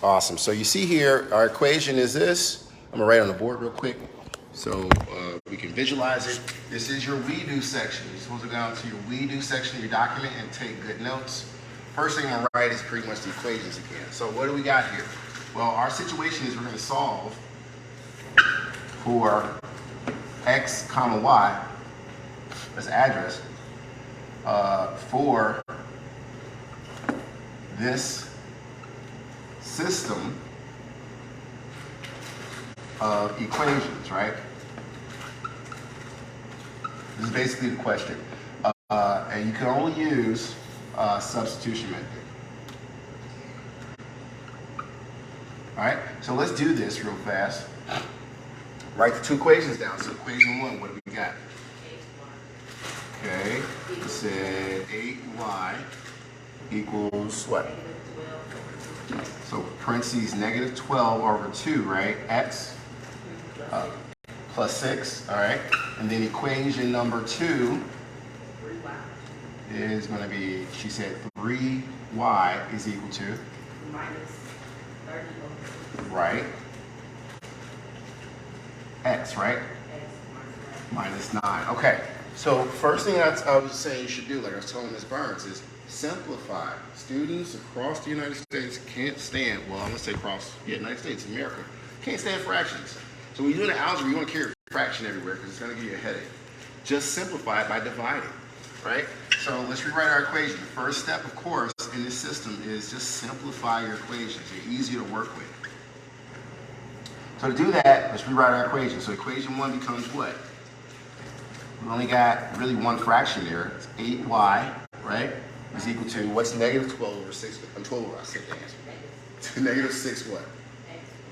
Awesome. So you see here, our equation is this. I'm gonna write it on the board real quick so we can visualize it. This is your we do section. You're supposed to go down to your we do section of your document and take good notes. First thing I'm gonna write is pretty much the equations again. So what do we got here? Well, our situation is we're gonna solve for x comma y, that's the address, for this system of equations, right? This is basically the question. And you can only use substitution method. All right, so let's do this real fast. Write the two equations down. So equation one, what do we got? Okay, it said 8y equals what? So parentheses negative 12 over 2, right? X plus 6, all right? And then equation number 2 is going to be, she said 3y is equal to? Minus 30. Right. X, right? Minus 9. Okay. So first thing I was saying you should do, like I was telling Ms. Burns, is simplify. Students across the United States can't stand, well, I'm going to say across, United States, America, can't stand fractions. So when you're doing an algebra, you want to carry a fraction everywhere because it's going to give you a headache. Just simplify it by dividing, right? So let's rewrite our equation. The first step, of course, in this system is just simplify your equations. They're easier to work with. So to do that, let's rewrite our equation. So equation 1 becomes what? We only got really one fraction there. It's 8y, right? Is equal to, what's negative 12 over 6? I'm 12 over, I said the answer. Negative 6 what?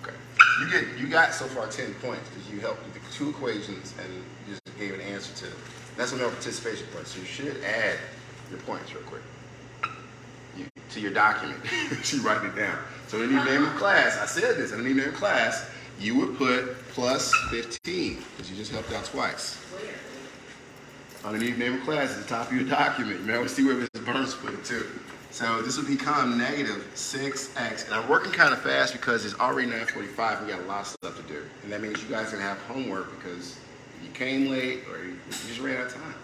Okay. You got so far 10 points because you helped with the two equations and you just gave an answer to them. That's another participation point. So you should add your points real quick to your document. You write it down. So in the name of class, I said this, in the name of class, you would put plus 15 because you just helped out twice. Underneath name of class at the top of your document. You may want to see where Ms. Burns put it too. So this will become negative 6x. And I'm working kind of fast because it's already 9:45. We got a lot of stuff to do. And that means you guys are going to have homework because you came late or you just ran out of time.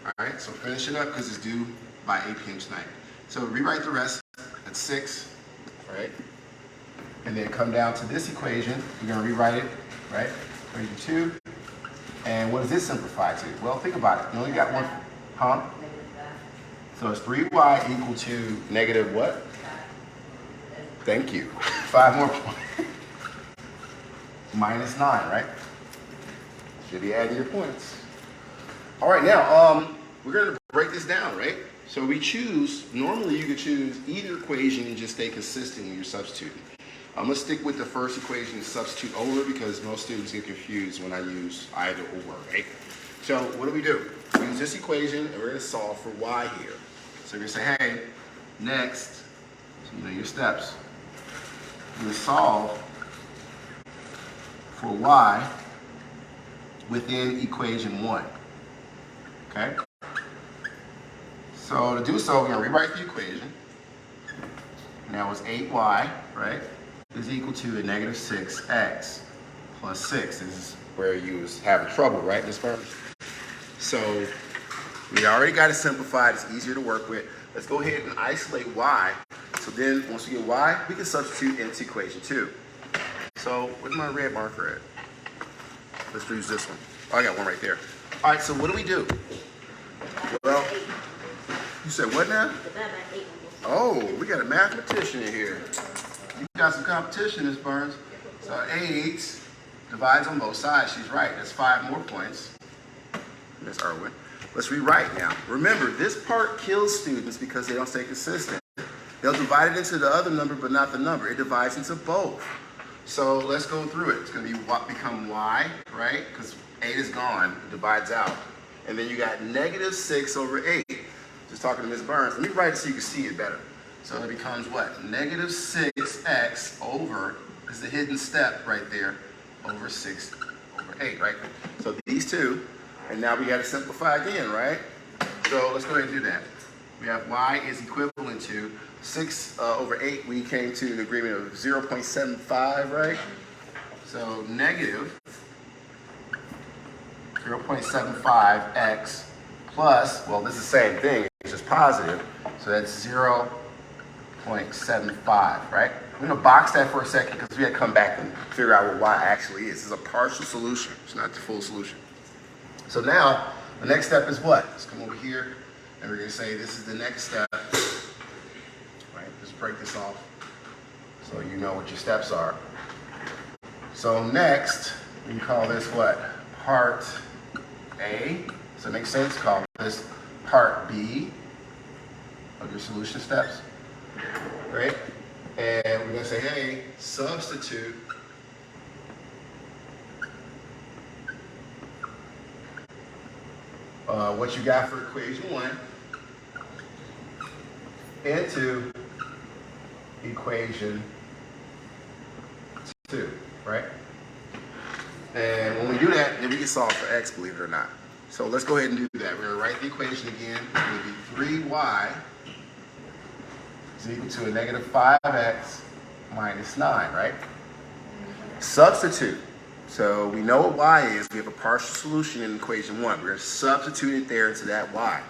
All right, so finish it up because it's due by 8 p.m. tonight. So rewrite the rest at 6, right? And then come down to this equation. You're going to rewrite it, right? Equation 2. And what does this simplify to? Well, think about it. You only got one, huh? So it's 3y equal to negative what? Thank you. 5 more points. Minus 9, right? Should be adding your points. All right, now, we're going to break this down, right? So we choose, normally you could choose either equation and just stay consistent when you're substituting. I'm going to stick with the first equation and substitute over because most students get confused when I use either or, right? So what do? We use this equation and we're going to solve for y here. So you're going to say, hey, next, so you know your steps. You're going to solve for y within equation 1, okay? So to do so, we're going to rewrite the equation. Now it's 8y, right? Is equal to a negative 6x plus 6. This is where you was having trouble, right, Ms. Burns? So we already got it simplified. It's easier to work with. Let's go ahead and isolate y. So then once we get y, we can substitute into equation 2. So where's my red marker at? Let's use this one. Oh, I got one right there. All right, so what do? Well, you said what now? Oh, we got a mathematician in here. You got some competition, Ms. Burns. So 8 divides on both sides. She's right. That's 5 more points. Ms. Irwin. Let's rewrite now. Remember, this part kills students because they don't stay consistent. They'll divide it into the other number, but not the number. It divides into both. So let's go through it. It's going to be what become y, right? Because 8 is gone. It divides out. And then you got negative 6 over 8. Just talking to Ms. Burns. Let me write it so you can see it better. So it becomes what? Negative 6x over, is the hidden step right there, over 6 over 8, right? So these two, and now we got to simplify again, right? So let's go ahead and do that. we have y is equivalent to 6 over 8. We came to an agreement of 0.75, right? So negative 0.75x plus, well, this is the same thing, it's just positive, so that's 0.75, right? I'm going to box that for a second because we had to come back and figure out what y actually is. This is a partial solution, it's not the full solution. So now, the next step is what? Let's come over here, and we're going to say this is the next step, right? Just break this off so you know what your steps are. So next, we can call this what? Part A. So it makes sense to call this part B of your solution steps, right? And we're going to say, hey, substitute what you got for equation 1 into equation 2, right? And when we do that, then we can solve for x, believe it or not. So let's go ahead and do that. We're going to write the equation again. It's going to be 3y is equal to a negative 5x minus 9, right? Substitute. So we know what y is. We have a partial solution in equation 1. We're going to substitute it there into that y.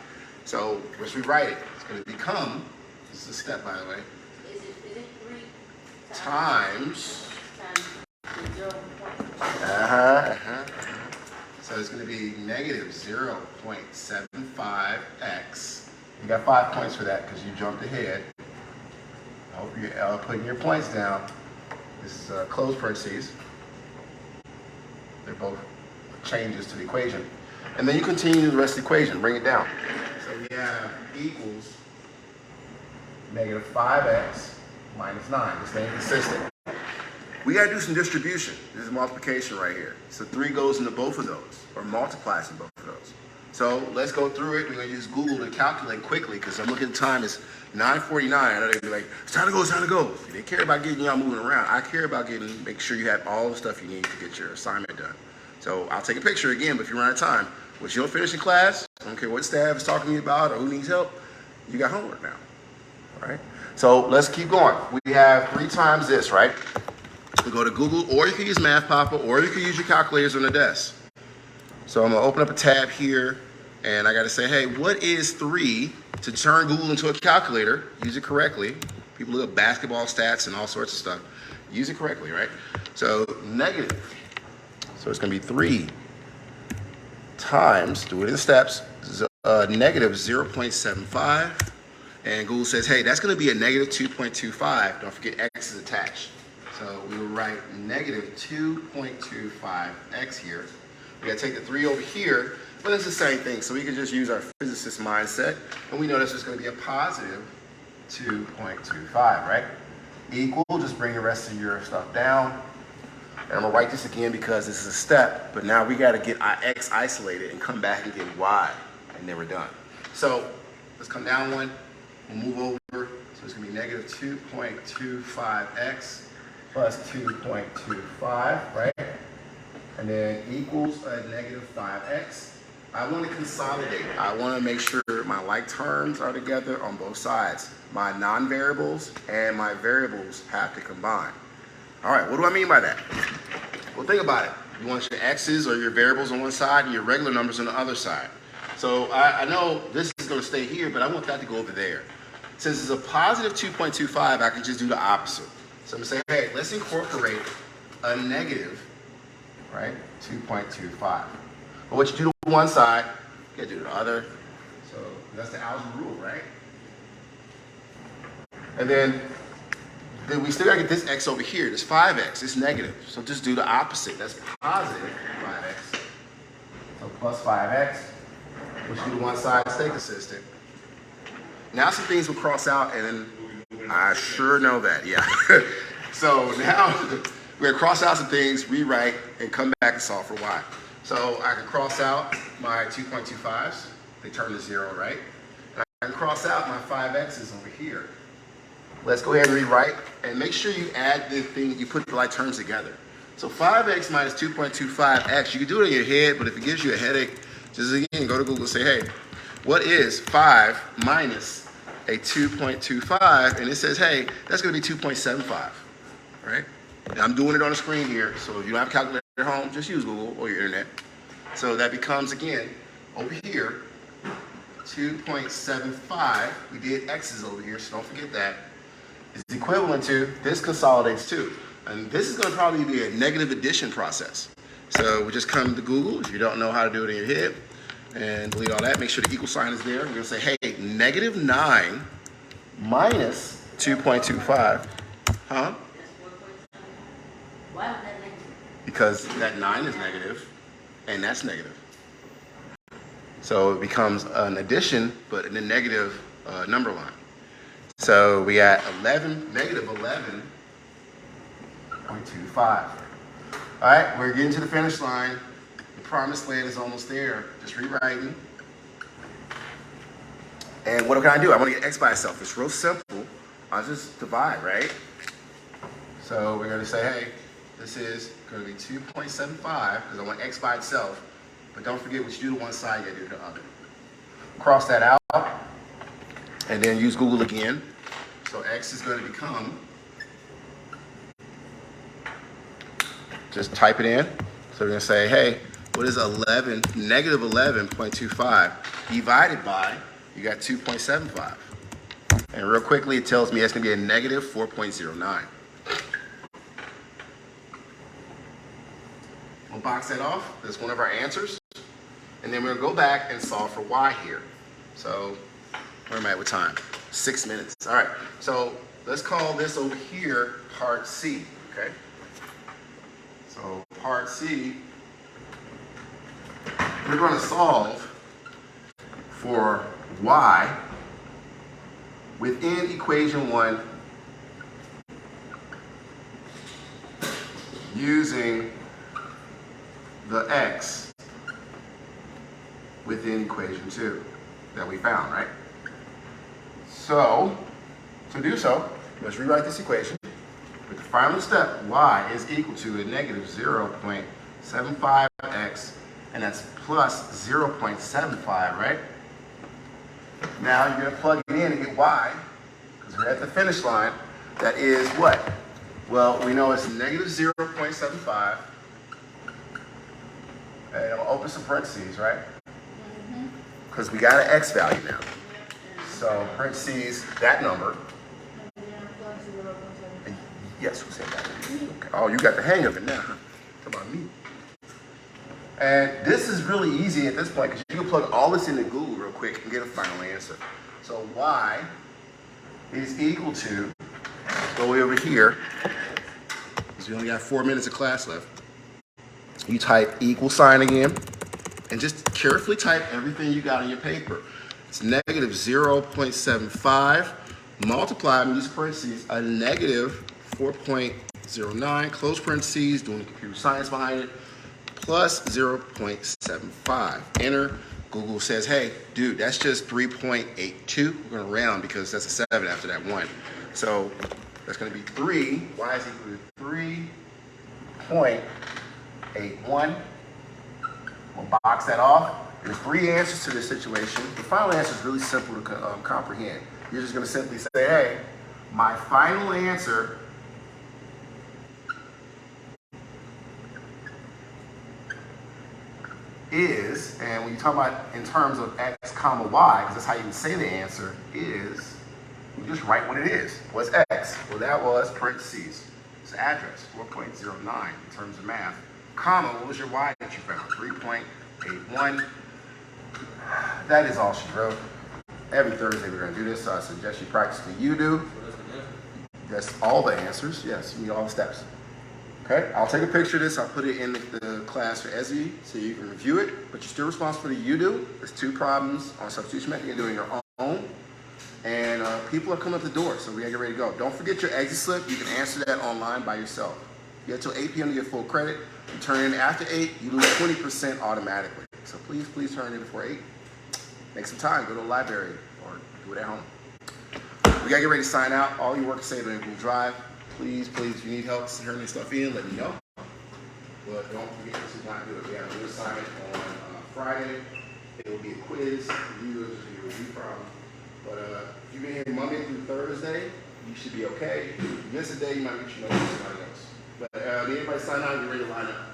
So let's rewrite it. It's going to become, this is a step by the way, Is it 3 times, So it's going to be negative 0.75x. You got 5 points for that because you jumped ahead. I hope you're putting your points down. This is close parentheses. They're both changes to the equation. And then you continue the rest of the equation. Bring it down. So we have equals negative 5x minus 9. This staying consistent. We got to do some distribution. This is multiplication right here. So 3 goes into both of those, or multiplies in both of those. So let's go through it. We're going to use Google to calculate quickly because I'm looking at the time. It's 9:49. I know they'd be like, it's time to go, it's time to go. They care about getting y'all moving around. I care about making sure you have all the stuff you need to get your assignment done. So I'll take a picture again, but if you run out of time, once you don't finish in class, I don't care what staff is talking to you about or who needs help, you got homework now. All right? So let's keep going. We have 3 times this, right? We go to Google, or you can use Math Papa, or you can use your calculators on the desk. So I'm going to open up a tab here, and I got to say, hey, what is 3 to turn Google into a calculator? Use it correctly. People look at basketball stats and all sorts of stuff. Use it correctly, right? So negative. So it's going to be 3 times, do it in steps, negative 0.75. And Google says, hey, that's going to be a negative 2.25. Don't forget x is attached. So we will write negative 2.25x here. We got to take the 3 over here, but it's the same thing. So we can just use our physicist mindset, and we know this is going to be a positive 2.25, right? Equal, just bring the rest of your stuff down. And I'm going to write this again because this is a step, but now we got to get our x isolated and come back and get y, and then we're done. So let's come down one. We'll move over. So it's going to be negative 2.25x plus 2.25, right? And then equals a negative 5x. I want to consolidate. I want to make sure my like terms are together on both sides. My non-variables and my variables have to combine. All right, what do I mean by that? Well, think about it. You want your x's or your variables on one side and your regular numbers on the other side. So I know this is going to stay here, but I want that to go over there. Since it's a positive 2.25, I can just do the opposite. So I'm going to say, hey, let's incorporate a negative, right, 2.25. But what you do to one side, you got to do to the other. So that's the algebra rule, right? And then we still got to get this x over here. This 5x, it's negative. So just do the opposite. That's positive 5x. So plus 5x. What you do to one side, stay consistent. Now some things will cross out, and then I sure know that, yeah. So now we're going to cross out some things, rewrite, and come back and solve for y. So I can cross out my 2.25s. They turn to 0, right? And I can cross out my 5x's over here. Let's go ahead and rewrite, and make sure you add the thing, you put the like terms together. So 5x minus 2.25x, you can do it in your head, but if it gives you a headache, just again, go to Google and say, hey, what is 5 minus a 2.25, and it says, hey, that's going to be 2.75, right? And I'm doing it on the screen here, so if you don't have a calculator at home, just use Google or your internet. So that becomes, again, over here, 2.75. We did x's over here, so don't forget that. It's equivalent to, this consolidates to. And this is going to probably be a negative addition process. So we just come to Google, if you don't know how to do it in your head, and delete all that. Make sure the equal sign is there. We're going to say, hey, negative 9 minus 2.25. Huh? Why is that negative? Because that 9 is negative, and that's negative. So it becomes an addition, but in the negative number line. So we got negative 11.25. All right, we're getting to the finish line. The promised land is almost there. Just rewriting. And what can I do? I want to get x by itself. It's real simple. I'll just divide, right? So we're going to say, hey, this is going to be 2.75 because I want x by itself. But don't forget what you do to one side, you got to do to the other. Cross that out. And then use Google again. So x is going to become, just type it in. So we're going to say, hey, what is negative 11.25 divided by, you got 2.75. And real quickly, it tells me it's going to be a negative 4.09. We'll box that off. That's one of our answers. And then we're going to go back and solve for y here. So where am I at with time? 6 minutes. All right. So let's call this over here part C. Okay. So part C, we're going to solve for y within equation 1 using the x within equation 2 that we found, right? So, to do so, let's rewrite this equation. With the final step, y is equal to a negative 0.75x, and that's plus 0.75, right? Now you're going to plug it in and get y, because we're at the finish line. That is what? Well, we know it's negative 0.75. And I'll open some parentheses, right? Because we got an x value now. So parentheses, that number. Yes, who said that? Okay. Oh, you got the hang of it now, huh? Come on, me. And this is really easy at this point because you can plug all this into Google real quick and get a final answer. So y is equal to, go way over here, because we only got 4 minutes of class left. You type equal sign again, and just carefully type everything you got on your paper. It's negative 0.75 multiplied, and use parentheses, a negative 4.09, close parentheses, doing computer science behind it, plus 0.75. Enter. Google says, hey, dude, that's just 3.82. We're going to round because that's a 7 after that 1. So that's going to be 3. Y is equal to 3.81. We'll box that off. There's 3 answers to this situation. The final answer is really simple to comprehend. You're just going to simply say, hey, my final answer is, and when you talk about in terms of x comma y, because that's how you can say the answer, is, you just write what it is. What's x? Well, that was parentheses. It's address, 4.09 in terms of math. Comma, what was your y that you found? 3.81. That is all she wrote. Every Thursday we're going to do this, so I suggest you practice the you do. That's all the answers. Yes, you need all the steps. Okay, I'll take a picture of this. I'll put it in the class for Ezzy so you can review it, but you're still responsible for the you do. There's 2 problems on substitution method. You're doing your own. And people are coming up the door, so we gotta get ready to go. Don't forget your exit slip. You can answer that online by yourself. You have till 8 p.m. to get full credit. You turn in after 8, you lose 20% automatically. So please turn in before 8. Make some time, go to the library or do it at home. We gotta get ready to sign out. All your work is saved on your Google Drive. Please, if you need help turning this stuff in, let me know. But don't forget to not do it. We have a new assignment on Friday. It will be a quiz, review problem. But if you've been here Monday through Thursday, you should be okay. If you miss a day, you might get your notes from somebody else. But did everybody sign out and get ready to line up?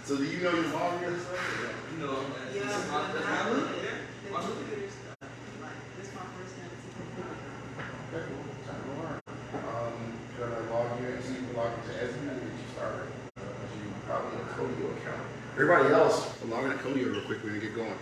So do you know your mom and stuff? No. Yeah, this my first time. Okay, cool. Time to learn. Gonna log you in, so you can log into Esme and get you started. You probably have a Codio account. Everybody else, log in to Codio real quick. We're gonna get going.